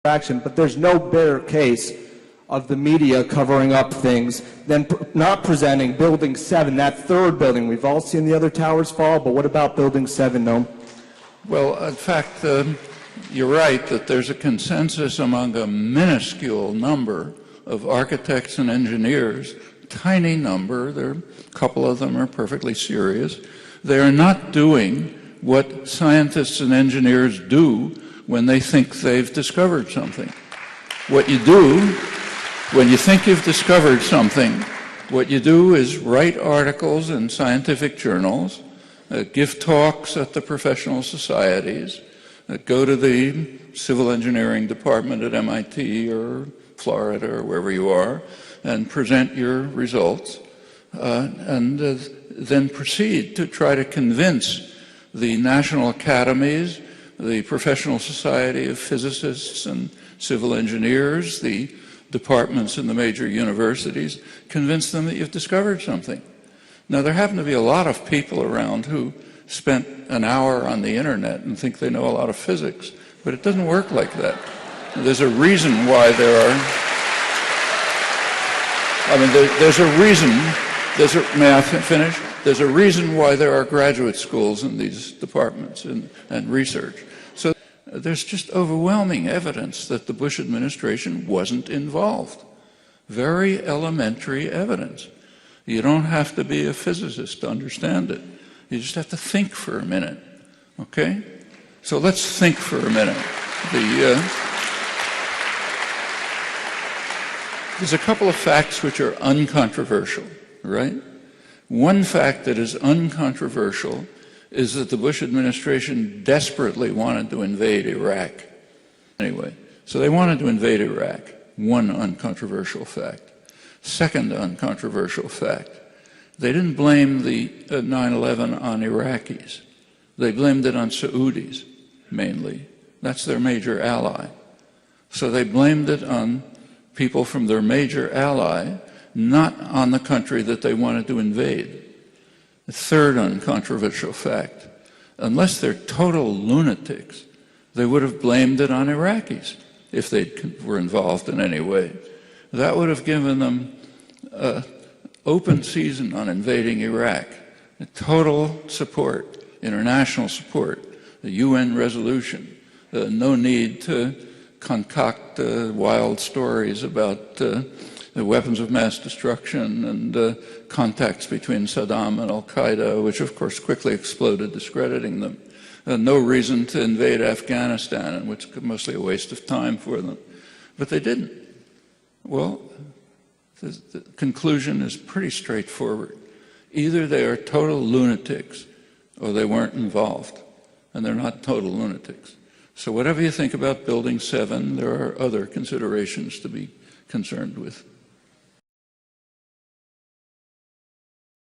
action, but there's no better case of the media covering up things than not presenting Building 7, that third building. We've all seen the other towers fall, but what about Building 7, Noam? Well, in fact, you're right that there's a consensus among a minuscule number of architects and engineers, tiny number, a couple of them are perfectly serious. They are not doing what scientists and engineers do when they think they've discovered something. What you do, when you think you've discovered something, what you do is write articles in scientific journals, give talks at the professional societies, go to the civil engineering department at MIT or Florida or wherever you are, and present your results, and then proceed to try to convince the national academies, the professional society of physicists and civil engineers, the departments in the major universities, convince them that you've discovered something. Now, there happen to be a lot of people around who spent an hour on the internet and think they know a lot of physics, but it doesn't work like that. There's a reason why there are, there's a reason, may I finish? There's a reason why there are graduate schools in these departments and research. So there's just overwhelming evidence that the Bush administration wasn't involved. Very elementary evidence. You don't have to be a physicist to understand it. You just have to think for a minute, okay? So let's think for a minute. There's a couple of facts which are uncontroversial, right? One fact that is uncontroversial is that the Bush administration desperately wanted to invade Iraq. Anyway, so they wanted to invade Iraq. One uncontroversial fact. Second uncontroversial fact, they didn't blame the 9/11 on Iraqis. They blamed it on Saudis, mainly. That's their major ally. So they blamed it on people from their major ally, not on the country that they wanted to invade. The third uncontroversial fact, unless they're total lunatics, they would have blamed it on Iraqis if they were involved in any way. That would have given them open season on invading Iraq, total support, international support, the UN resolution, no need to concoct wild stories about the weapons of mass destruction and contacts between Saddam and Al-Qaeda, which of course quickly exploded, discrediting them. No reason to invade Afghanistan, which was mostly a waste of time for them. But they didn't. Well, the conclusion is pretty straightforward. Either they are total lunatics or they weren't involved, and they're not total lunatics. So whatever you think about Building 7, there are other considerations to be concerned with.